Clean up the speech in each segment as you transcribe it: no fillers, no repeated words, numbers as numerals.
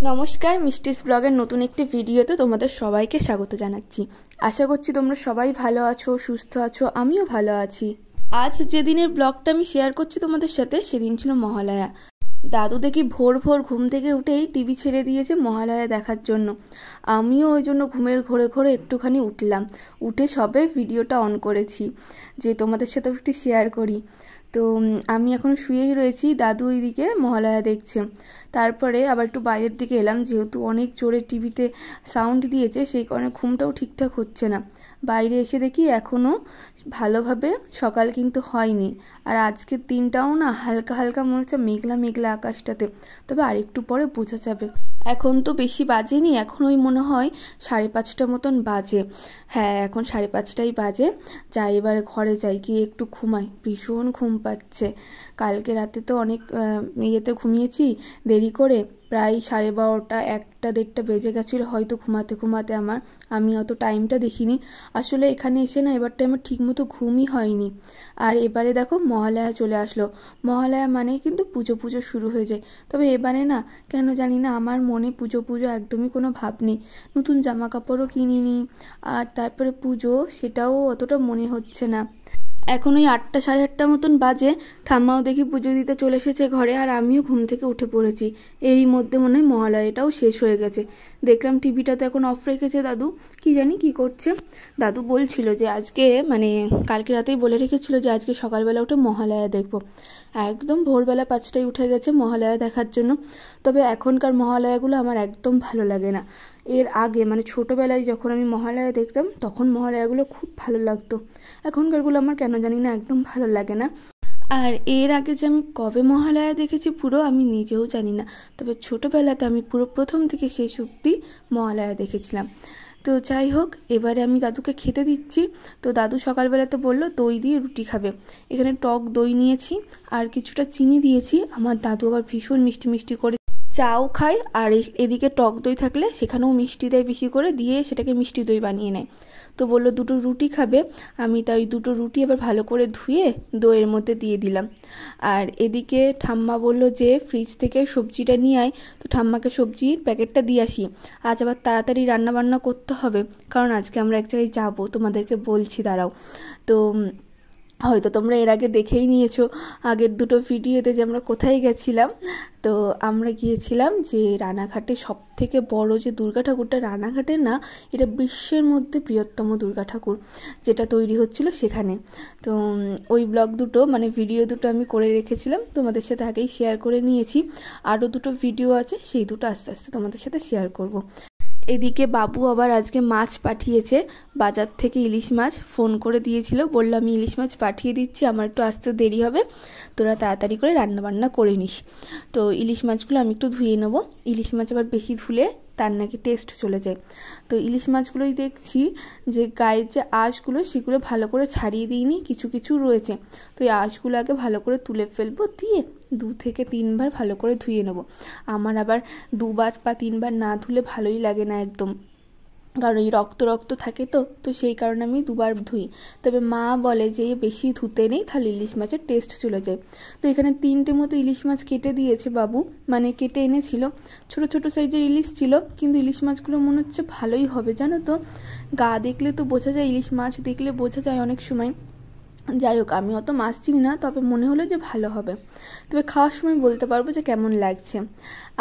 নমস্কার, মিষ্টিস ব্লগের নতুন একটি ভিডিওতে তোমাদের সবাইকে স্বাগত জানাচ্ছি। আশা করছি তোমরা সবাই ভালো আছো, সুস্থ আছো। আমিও ভালো আছি। আজ যে দিনের ব্লগটা আমি শেয়ার করছি তোমাদের সাথে, সেদিন ছিল মহালয়া। দাদু দেখি ভোর ভোর ঘুম থেকে উঠেই টিভি ছেড়ে দিয়েছে মহালয়া দেখার জন্য। আমিও ওই জন্য ঘুমের ঘোরে ঘোরে একটুখানি উঠলাম, উঠে সবে ভিডিওটা অন করেছি যে তোমাদের সাথেও একটু শেয়ার করি। তো আমি এখনও শুয়েই রয়েছি, দাদু ওইদিকে মহালয়া দেখছে। তারপরে আবার একটু বাইরের দিকে এলাম, যেহেতু অনেক জোরে টিভিতে সাউন্ড দিয়েছে, সেই কারণে ঘুমটাও ঠিকঠাক হচ্ছে না। বাইরে এসে দেখি এখনও ভালোভাবে সকাল কিন্তু হয়নি। আর আজকের দিনটাও না হালকা হালকা মনে হচ্ছে মেঘলা মেঘলা আকাশটাতে, তবে আরেকটু পরে বোঝা যাবে। এখন তো বেশি বাজেনি, এখন ওই মনে হয় 5:30 মতন বাজে। হ্যাঁ, এখন 5:30টাই বাজে। যাই এবারে ঘরে যাই, গিয়ে একটু ঘুমাই, ভীষণ ঘুম পাচ্ছে। কালকে রাতে তো অনেক ইয়েতে ঘুমিয়েছি দেরি করে, প্রায় 12:30, 1টা 1:30 বেজে গেছিলো হয়তো ঘুমাতে ঘুমাতে আমার। আমি অত টাইমটা দেখিনি আসলে। এখানে এসে না এবারটা আমার ঠিকমতো ঘুমই হয়নি। আর এবারে দেখো মহালয়া চলে আসলো। মহালয়া মানেই কিন্তু পুজো পুজো শুরু হয়ে যায়। তবে এবারে না কেন জানি না আমার মনে পুজো পুজো একদমই কোনো ভাব নেই। নতুন জামা কাপড়ও কিনিনি, আর তারপরে পুজো সেটাও অতটা মনে হচ্ছে না। এখন ওই 8টা 8:30 মতন বাজে, ঠাম্মাও দেখি পুজো দিতে চলে এসেছে ঘরে, আর আমিও ঘুম থেকে উঠে পড়েছি। এরই মধ্যে মনে হয় মহালয়াটাও শেষ হয়ে গেছে। দেখলাম টিভিটা তো এখন অফ রেখেছে দাদু, কি জানি কি করছে। দাদু বলছিল যে আজকে, মানে কালকে রাতেই বলে রেখেছিল যে আজকে সকালবেলা উঠে মহালয়া দেখব। একদম ভোরবেলা 5টায় উঠে গেছে মহালয়া দেখার জন্য। তবে এখনকার মহালয়াগুলো আমার একদম ভালো লাগে না। এর আগে মানে ছোটোবেলায় যখন আমি মহালয়া দেখতাম, তখন মহালয়াগুলো খুব ভালো লাগতো। এখনকারগুলো আমার কেন জানি না একদম ভালো লাগে না। আর এর আগে যে আমি কবে মহালয়া দেখেছি পুরো আমি নিজেও জানি না। তবে ছোটোবেলাতে আমি পুরো প্রথম থেকে শেষ অবধি মহালয়া দেখেছিলাম। তো যাই হোক, এবারে আমি দাদুকে খেতে দিচ্ছি। তো দাদু সকালবেলাতে বললো দই দিয়ে রুটি খাবে। এখানে টক দই নিয়েছি আর কিছুটা চিনি দিয়েছি। আমার দাদু আবার ভীষণ মিষ্টি মিষ্টি করে চাও খায়, আর এদিকে টক দই থাকলে সেখানেও মিষ্টি দেয় বেশি করে, দিয়ে সেটাকে মিষ্টি দই বানিয়ে নেয়। তো বললো 2টো রুটি খাবে। আমি তাই 2টো রুটি এবার ভালো করে ধুয়ে দইয়ের মধ্যে দিয়ে দিলাম। আর এদিকে ঠাম্মা বলল যে ফ্রিজ থেকে সবজিটা নিয়ে আয়। তো ঠাম্মাকে সবজির প্যাকেটটা দিয়ে আসি। আজ আবার তাড়াতাড়ি রান্নাবান্না করতে হবে, কারণ আজকে আমরা এক জায়গায় যাবো, তোমাদেরকে বলছি দাঁড়াও। তো হয়তো তোমরা এর আগে দেখেই নিয়েছো আগের 2টো ভিডিওতে যে আমরা কোথায় গেছিলাম। তো আমরা গিয়েছিলাম যে রানাঘাটে সবথেকে বড় যে দুর্গা ঠাকুরটা, রানাঘাটে না, এটা বিশ্বের মধ্যে বৃহত্তম দুর্গা ঠাকুর যেটা তৈরি হচ্ছিল সেখানে। তো ওই ব্লগ 2টো মানে ভিডিও 2টো আমি করে রেখেছিলাম, তোমাদের সাথে আগেই শেয়ার করে নিয়েছি। আরও 2টো ভিডিও আছে, সেই 2টো আস্তে আস্তে তোমাদের সাথে শেয়ার করব। এদিকে বাবু আবার আজকে মাছ পাঠিয়েছে বাজার থেকে, ইলিশ মাছ। ফোন করে দিয়েছিল, বললো আমি ইলিশ মাছ পাঠিয়ে দিচ্ছি, আমার একটু আসতে দেরি হবে, তোরা তাড়াতাড়ি করে রান্নাবান্না করে নিস। তো ইলিশ মাছগুলো আমি একটু ধুয়ে নেবো। ইলিশ মাছ আবার বেশি ধুলে তার নাকি টেস্ট চলে যায়। তো ইলিশ মাছগুলোই দেখছি যে গায়ের যে আঁশগুলো সেগুলো ভালো করে ছাড়িয়ে দিইনি, কিছু কিছু রয়েছে। তো এই আঁশগুলো আগে ভালো করে তুলে ফেলবো, দিয়ে 2 থেকে 3 বার ভালো করে ধুয়ে নেবো। আমার আবার 2 বার বা 3 বার না ধুলে ভালোই লাগে না একদম, কারণ এই রক্ত রক্ত থাকে তো সেই কারণে আমি 2 বার ধুই। তবে মা বলে যে বেশি ধুতে নেই, তাহলে ইলিশ মাছের টেস্ট চলে যায়। তো এখানে 3টে মতো ইলিশ মাছ কেটে দিয়েছে বাবু, মানে কেটে এনেছিল। ছোট ছোট সাইজের ইলিশ ছিল, কিন্তু ইলিশ মাছগুলো মনে হচ্ছে ভালোই হবে জানো তো। গা দেখলে তো বোঝা যায়, ইলিশ মাছ দেখলে বোঝা যায় অনেক সময়। যাই হোক, আমি অত মাছ চিনি না, তবে মনে হলো যে ভালো হবে। তবে খাওয়ার সময় বলতে পারবো যে কেমন লাগছে।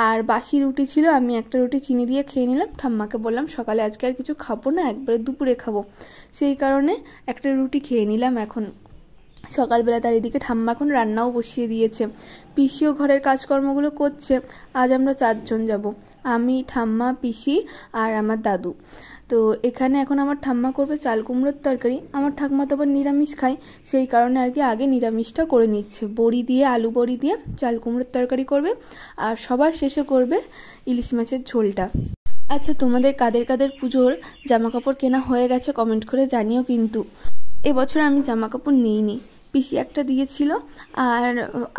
আর বাসি রুটি ছিল, আমি একটা রুটি চিনি দিয়ে খেয়ে নিলাম। ঠাম্মাকে বললাম সকালে আজকে আর কিছু খাবো না, একবারে দুপুরে খাবো, সেই কারণে একটা রুটি খেয়ে নিলাম এখন সকালবেলা। তার এদিকে ঠাম্মা এখন রান্নাও বসিয়ে দিয়েছে, পিসিও ঘরের কাজকর্মগুলো করছে। আজ আমরা 4 জন যাব, আমি, ঠাম্মা, পিসি আর আমার দাদু। তো এখানে এখন আমার ঠাম্মা করবে চাল কুমড়োর তরকারি। আমার ঠাকুমা তো আবার নিরামিষ খায়, সেই কারণে আর কি আগে নিরামিষটা করে নিচ্ছে। বড়ি দিয়ে, আলু বড়ি দিয়ে চাল কুমড়োর তরকারি করবে, আর সবার শেষে করবে ইলিশ মাছের ঝোলটা। আচ্ছা, তোমাদের কাদের কাদের পুজোর জামা কাপড় কেনা হয়ে গেছে কমেন্ট করে জানিও কিন্তু। এবছর আমি জামা কাপড় নিইনি, পিসি একটা দিয়েছিল, আর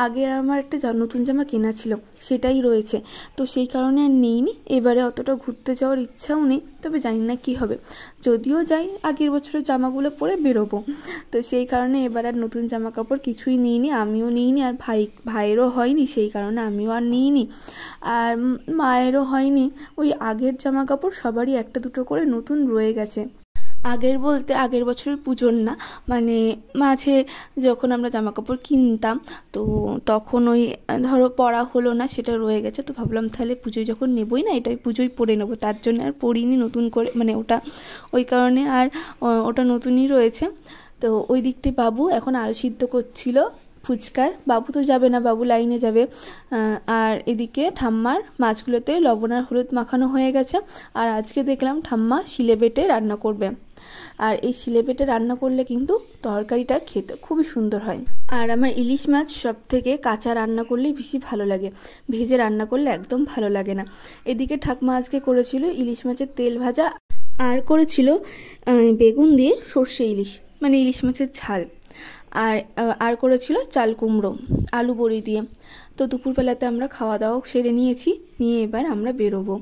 আগে আমার একটা নতুন জামা কেনা ছিল সেটাই রয়েছে, তো সেই কারণে আর নিইনি। এবারে অতটা ঘুরতে যাওয়ার ইচ্ছাও নেই, তবে জানি না কি হবে, যদিও যাই আগের বছরের জামাগুলো পরে বেরোবো, তো সেই কারণে এবার আর নতুন জামা কাপড় কিছুই নিইনি, আমিও নিইনি, আর ভাইয়েরও হয়নি, সেই কারণে আমিও আর নিইনি, আর মায়েরও হয়নি। ওই আগের জামা কাপড় সবারই একটা দুটো করে নতুন রয়ে গেছে। আগের বলতে আগের বছরের পুজোর না, মানে মাঝে যখন আমরা জামা কাপড় কিনতাম, তো তখন ওই ধরো পরা হলো না, সেটা রয়ে গেছে, তো ভাবলাম তাহলে পুজোয় যখন নেবই না, এটাই পুজোয় পরে নেবো, তার জন্য আর পরিনি নতুন করে, মানে ওটা ওই কারণে আর ওটা নতুনই রয়েছে। তো ওই দিকটি বাবু এখন আলু সিদ্ধ করছিল ফুচকার, বাবু তো যাবে না, বাবু লাইনে যাবে। আর এদিকে ঠাম্মার মাছগুলোতে লবণ আর হলুদ মাখানো হয়ে গেছে, আর আজকে দেখলাম ঠাম্মা শিলে বেটে রান্না করবে, আর এই শিলে বেটে রান্না করলে কিন্তু তরকারিটা খেতে খুবই সুন্দর হয়। আর আমার ইলিশ মাছ সব থেকে কাঁচা রান্না করলেই বেশি ভালো লাগে, ভেজে রান্না করলে একদম ভালো লাগে না। এদিকে ঠাকুমা আজকে করেছিল ইলিশ মাছের তেল ভাজা, আর করেছিল বেগুন দিয়ে সর্ষে ইলিশ, মানে ইলিশ মাছের ঝাল, আর করেছিল চাল কুমড়ো আলু বড়ি দিয়ে। তো দুপুরবেলাতে আমরা খাওয়া দাওয়া সেরে নিয়েছি, নিয়ে এবার আমরা বেরোবো,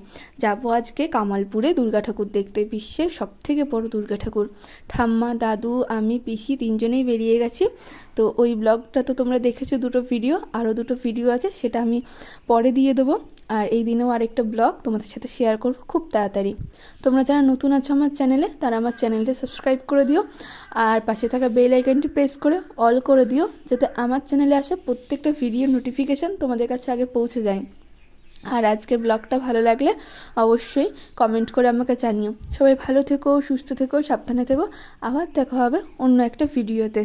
যাবো আজকে কামালপুরে দুর্গা ঠাকুর দেখতে, বিশ্বের সবথেকে বড় দুর্গা ঠাকুর। ঠাম্মা, দাদু, আমি, পিসি তিনজনেই বেরিয়ে গেছি। তো ওই ব্লগটা তো তোমরা দেখেছো, দুটো ভিডিও, আরও দুটো ভিডিও আছে, সেটা আমি পরে দিয়ে দেবো। আর এই দিনেও আরেকটা ব্লগ তোমাদের সাথে শেয়ার করবো খুব তাড়াতাড়ি। তোমরা যারা নতুন আছো আমার চ্যানেলে, তারা আমার চ্যানেলটা সাবস্ক্রাইব করে দিও, আর পাশে থাকা বেল আইকনটি প্রেস করে অল করে দিও, যাতে আমার চ্যানেলে আসা প্রত্যেকটা ভিডিও নোটিফিকেশান তোমাদের কাছে আগে পৌঁছে যায়। আর আজকের ব্লগটা ভালো লাগলে অবশ্যই কমেন্ট করে আমাকে জানিও। সবাই ভালো থেকো, সুস্থ থেকো, সাবধানে থেকো, আবার দেখা হবে অন্য একটা ভিডিওতে।